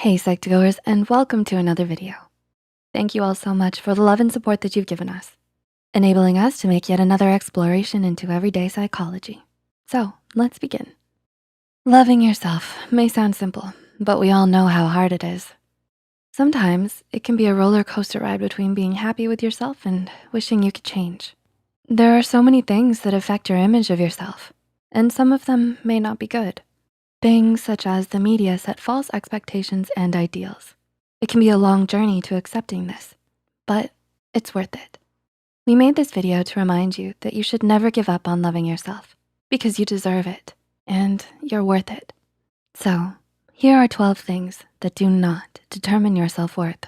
Hey Psych2Goers, and welcome to another video. Thank you all so much for the love and support that you've given us, enabling us to make yet another exploration into everyday psychology. So let's begin. Loving yourself may sound simple, but we all know how hard it is. Sometimes it can be a roller coaster ride between being happy with yourself and wishing you could change. There are so many things that affect your image of yourself, and some of them may not be good. Things such as the media set false expectations and ideals. It can be a long journey to accepting this, but it's worth it. We made this video to remind you that you should never give up on loving yourself because you deserve it and you're worth it. So here are 12 things that do not determine your self-worth.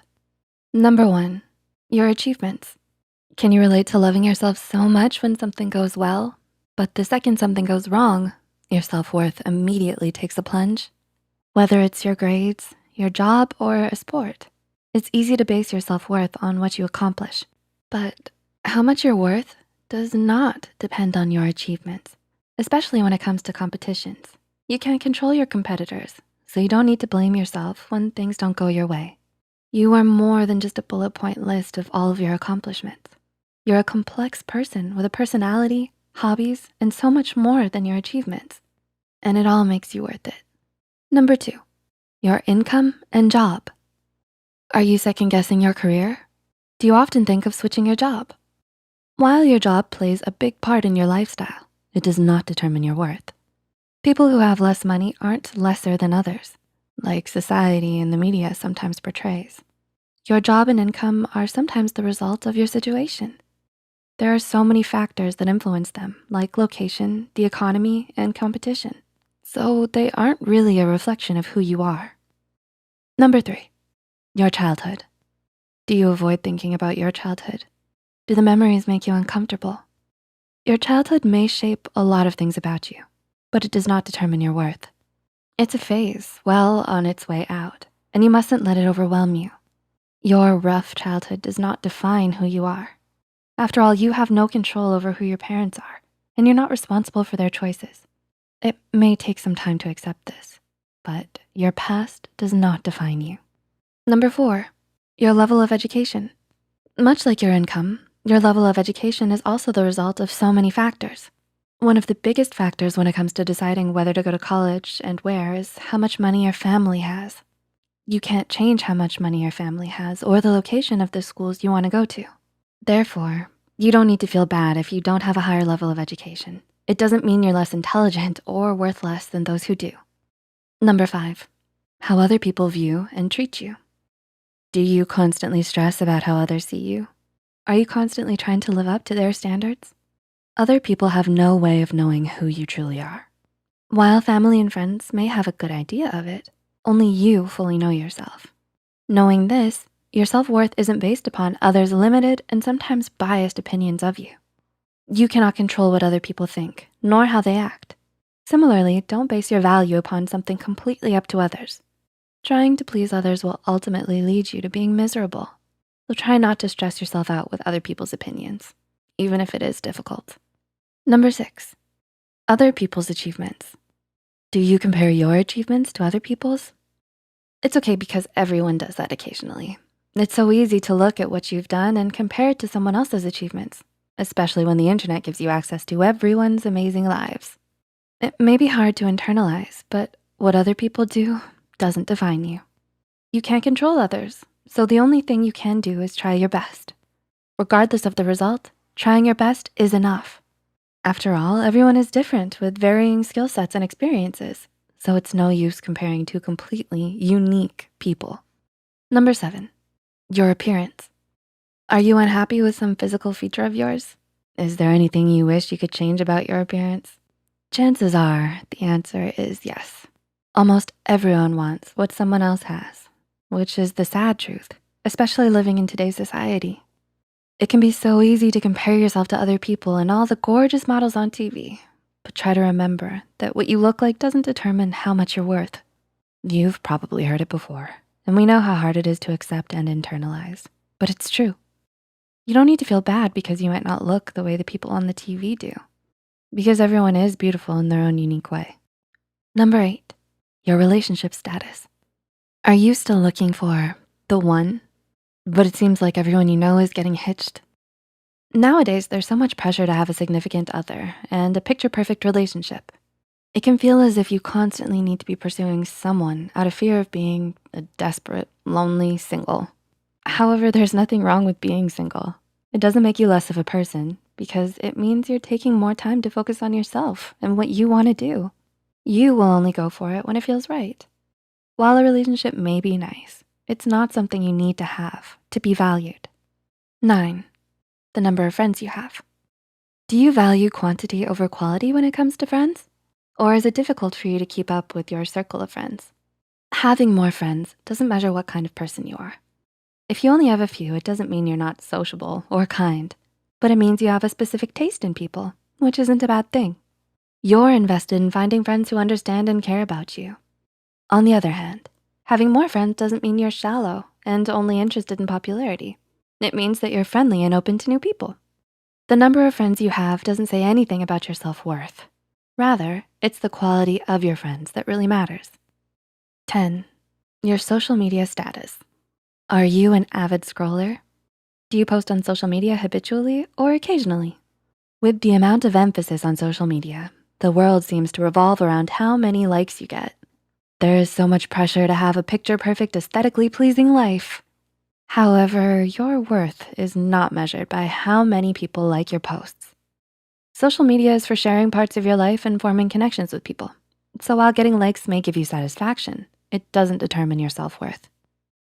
Number 1, your achievements. Can you relate to loving yourself so much when something goes well, but the second something goes wrong, your self-worth immediately takes a plunge? Whether it's your grades, your job, or a sport, it's easy to base your self-worth on what you accomplish. But how much you're worth does not depend on your achievements, especially when it comes to competitions. You can't control your competitors, so you don't need to blame yourself when things don't go your way. You are more than just a bullet point list of all of your accomplishments. You're a complex person with a personality, hobbies, and so much more than your achievements. And it all makes you worth it. Number 2, your income and job. Are you second guessing your career? Do you often think of switching your job? While your job plays a big part in your lifestyle, it does not determine your worth. People who have less money aren't lesser than others, like society and the media sometimes portrays. Your job and income are sometimes the result of your situation. There are so many factors that influence them, like location, the economy, and competition. So they aren't really a reflection of who you are. Number 3, your childhood. Do you avoid thinking about your childhood? Do the memories make you uncomfortable? Your childhood may shape a lot of things about you, but it does not determine your worth. It's a phase well on its way out, and you mustn't let it overwhelm you. Your rough childhood does not define who you are. After all, you have no control over who your parents are, and you're not responsible for their choices. It may take some time to accept this, but your past does not define you. Number 4, your level of education. Much like your income, your level of education is also the result of so many factors. One of the biggest factors when it comes to deciding whether to go to college and where is how much money your family has. You can't change how much money your family has or the location of the schools you wanna go to. Therefore, you don't need to feel bad if you don't have a higher level of education. It doesn't mean you're less intelligent or worth less than those who do. Number 5, how other people view and treat you. Do you constantly stress about how others see you? Are you constantly trying to live up to their standards? Other people have no way of knowing who you truly are. While family and friends may have a good idea of it, only you fully know yourself. Knowing this, your self-worth isn't based upon others' limited and sometimes biased opinions of you. You cannot control what other people think, nor how they act. Similarly, don't base your value upon something completely up to others. Trying to please others will ultimately lead you to being miserable. So try not to stress yourself out with other people's opinions, even if it is difficult. Number 6, other people's achievements. Do you compare your achievements to other people's? It's okay because everyone does that occasionally. It's so easy to look at what you've done and compare it to someone else's achievements, especially when the internet gives you access to everyone's amazing lives. It may be hard to internalize, but what other people do doesn't define you. You can't control others, so the only thing you can do is try your best. Regardless of the result, trying your best is enough. After all, everyone is different with varying skill sets and experiences, so it's no use comparing two completely unique people. Number 7, your appearance. Are you unhappy with some physical feature of yours? Is there anything you wish you could change about your appearance? Chances are the answer is yes. Almost everyone wants what someone else has, which is the sad truth, especially living in today's society. It can be so easy to compare yourself to other people and all the gorgeous models on TV, but try to remember that what you look like doesn't determine how much you're worth. You've probably heard it before, and we know how hard it is to accept and internalize, but it's true. You don't need to feel bad because you might not look the way the people on the TV do, because everyone is beautiful in their own unique way. Number 8, your relationship status. Are you still looking for the one, but it seems like everyone you know is getting hitched? Nowadays, there's so much pressure to have a significant other and a picture-perfect relationship. It can feel as if you constantly need to be pursuing someone out of fear of being a desperate, lonely single. However, there's nothing wrong with being single. It doesn't make you less of a person because it means you're taking more time to focus on yourself and what you wanna do. You will only go for it when it feels right. While a relationship may be nice, it's not something you need to have to be valued. 9, the number of friends you have. Do you value quantity over quality when it comes to friends? Or is it difficult for you to keep up with your circle of friends? Having more friends doesn't measure what kind of person you are. If you only have a few, it doesn't mean you're not sociable or kind, but it means you have a specific taste in people, which isn't a bad thing. You're invested in finding friends who understand and care about you. On the other hand, having more friends doesn't mean you're shallow and only interested in popularity. It means that you're friendly and open to new people. The number of friends you have doesn't say anything about your self-worth. Rather, it's the quality of your friends that really matters. 10, your social media status. Are you an avid scroller? Do you post on social media habitually or occasionally? With the amount of emphasis on social media, the world seems to revolve around how many likes you get. There is so much pressure to have a picture-perfect, aesthetically pleasing life. However, your worth is not measured by how many people like your posts. Social media is for sharing parts of your life and forming connections with people. So while getting likes may give you satisfaction, it doesn't determine your self-worth.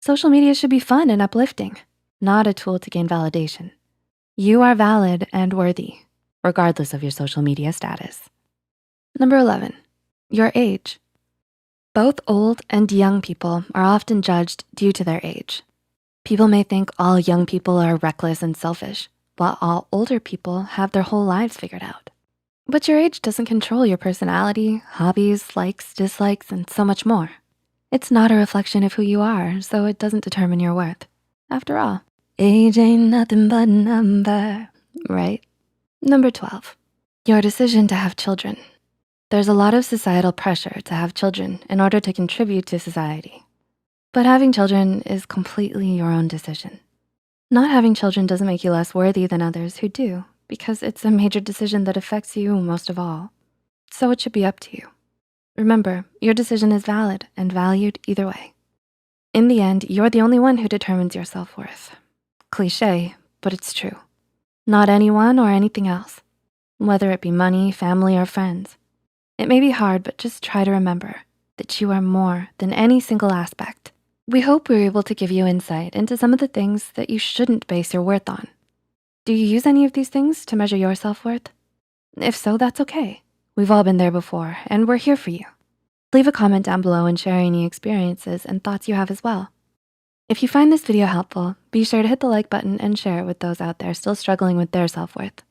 Social media should be fun and uplifting, not a tool to gain validation. You are valid and worthy, regardless of your social media status. Number 11, your age. Both old and young people are often judged due to their age. People may think all young people are reckless and selfish, while all older people have their whole lives figured out. But your age doesn't control your personality, hobbies, likes, dislikes, and so much more. It's not a reflection of who you are, so it doesn't determine your worth. After all, age ain't nothing but a number, right? Number 12, your decision to have children. There's a lot of societal pressure to have children in order to contribute to society. But having children is completely your own decision. Not having children doesn't make you less worthy than others who do, because it's a major decision that affects you most of all. So it should be up to you. Remember, your decision is valid and valued either way. In the end, you're the only one who determines your self-worth. Cliché, but it's true. Not anyone or anything else, whether it be money, family, or friends. It may be hard, but just try to remember that you are more than any single aspect. We hope we're able to give you insight into some of the things that you shouldn't base your worth on. Do you use any of these things to measure your self-worth? If so, that's okay. We've all been there before, and we're here for you. Leave a comment down below and share any experiences and thoughts you have as well. If you find this video helpful, be sure to hit the like button and share it with those out there still struggling with their self-worth.